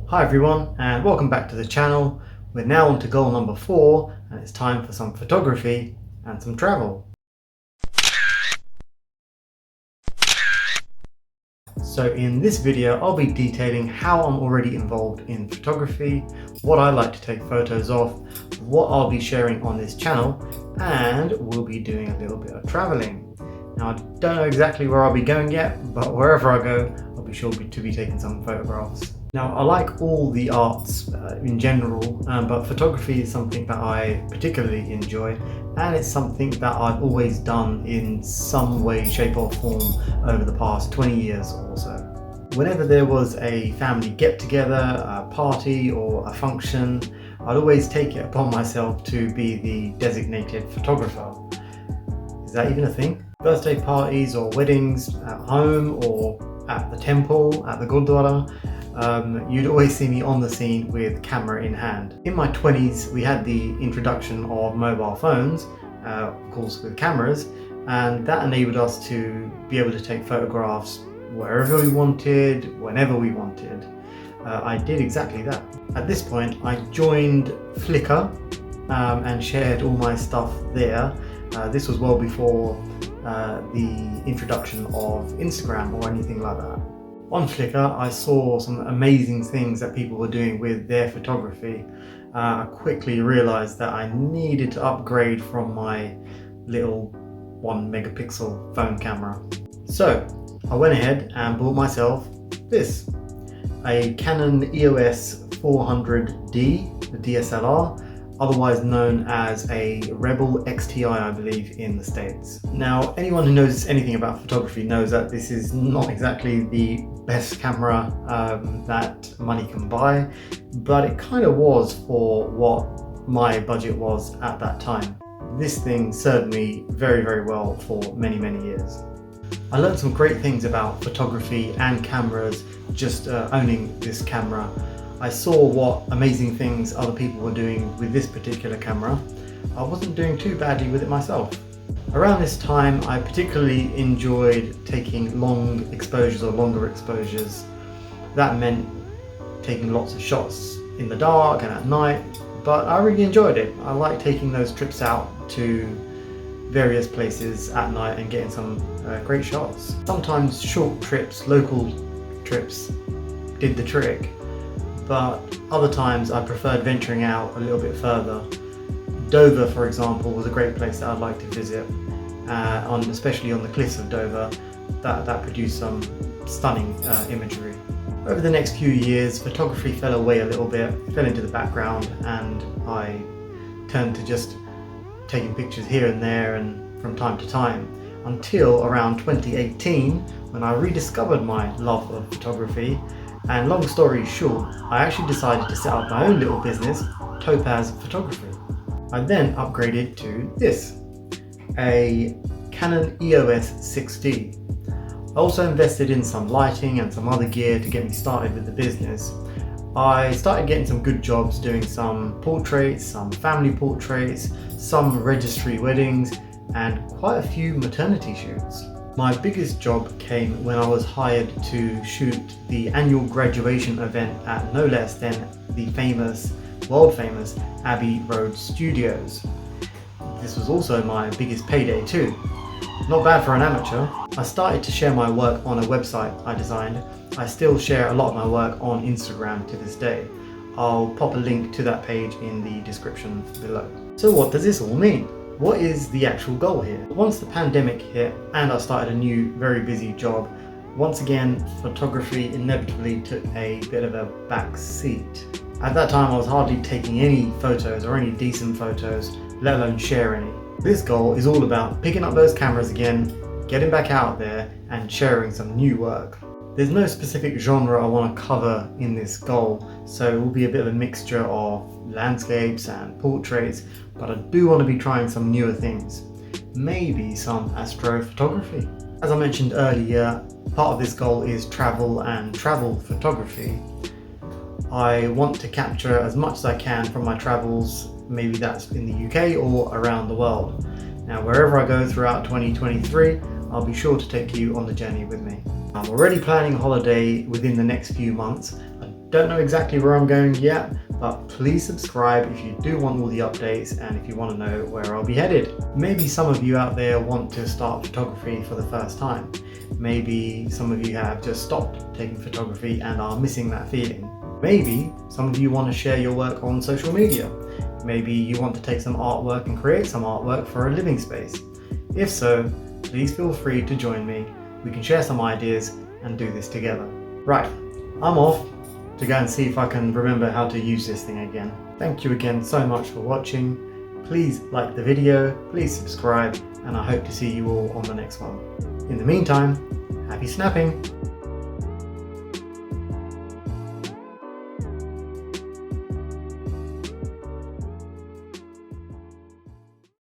Hi everyone, and welcome back to the channel. We're now on to goal number 4, and it's time for some photography and some travel. So in this video I'll be detailing how I'm already involved in photography, what I like to take photos of, what I'll be sharing on this channel, and we'll be doing a little bit of traveling. Now I don't know exactly where I'll be going yet, but wherever I go I'll be sure to be taking some photographs. Now I like all the arts in general, but photography is something that I particularly enjoy, and it's something that I've always done in some way, shape or form over the past 20 years or so. Whenever there was a family get-together, a party or a function, I'd always take it upon myself to be the designated photographer. Is that even a thing? Birthday parties or weddings at home or at the temple, at the Gurdwara, you'd always see me on the scene with camera in hand. In my 20s we had the introduction of mobile phones, of course with cameras, and that enabled us to be able to take photographs wherever we wanted, whenever we wanted. I did exactly that. At this point I joined Flickr and shared all my stuff there. This was well before the introduction of Instagram or anything like that. On Flickr I saw some amazing things that people were doing with their photography. I quickly realized that I needed to upgrade from my little 1 megapixel phone camera. So I went ahead and bought myself this, a Canon EOS 400D, the DSLR, otherwise known as a Rebel XTI, I believe, in the States. Now, anyone who knows anything about photography knows that this is not exactly the best camera that money can buy, but it kind of was for what my budget was at that time. This thing served me very, very well for many, many years. I learned some great things about photography and cameras just owning this camera. I saw what amazing things other people were doing with this particular camera. I wasn't doing too badly with it myself. Around this time I particularly enjoyed taking long exposures or longer exposures. That meant taking lots of shots in the dark and at night, but I really enjoyed it. I like taking those trips out to various places at night and getting some great shots. Sometimes short trips, local trips, did the trick. But other times I preferred venturing out a little bit further. Dover, for example, was a great place that I'd like to visit, especially on the cliffs of Dover, that produced some stunning imagery. Over the next few years, photography fell away a little bit, fell into the background, and I turned to just taking pictures here and there and from time to time, until around 2018, when I rediscovered my love of photography. And long story short, I actually decided to set up my own little business, Topaz Photography. I then upgraded to this, a Canon EOS 6D. I also invested in some lighting and some other gear to get me started with the business. I started getting some good jobs doing some portraits, some family portraits, some registry weddings, and quite a few maternity shoots. My biggest job came when I was hired to shoot the annual graduation event at no less than the famous, world famous Abbey Road Studios. This was also my biggest payday too. Not bad for an amateur. I started to share my work on a website I designed. I still share a lot of my work on Instagram to this day. I'll pop a link to that page in the description below. So what does this all mean? What is the actual goal here? Once the pandemic hit and I started a new, very busy job, once again, photography inevitably took a bit of a back seat. At that time, I was hardly taking any photos or any decent photos, let alone share any. This goal is all about picking up those cameras again, getting back out there and sharing some new work. There's no specific genre I want to cover in this goal, so it will be a bit of a mixture of landscapes and portraits, but I do want to be trying some newer things. Maybe some astrophotography. As I mentioned earlier, part of this goal is travel and travel photography. I want to capture as much as I can from my travels, maybe that's in the UK or around the world. Now wherever I go throughout 2023, I'll be sure to take you on the journey with me. I'm already planning a holiday within the next few months. I Don't know exactly where I'm going yet, but please subscribe if you do want all the updates and if you want to know where I'll be headed. Maybe some of you out there want to start photography for the first time. Maybe some of you have just stopped taking photography and are missing that feeling. Maybe some of you want to share your work on social media. Maybe you want to take some artwork and create some artwork for a living space. If so, please feel free to join me. We can share some ideas and do this together. Right, I'm off to go and see if I can remember how to use this thing again. Thank you again so much for watching. Please like the video, please subscribe, and I hope to see you all on the next one. In the meantime, happy snapping!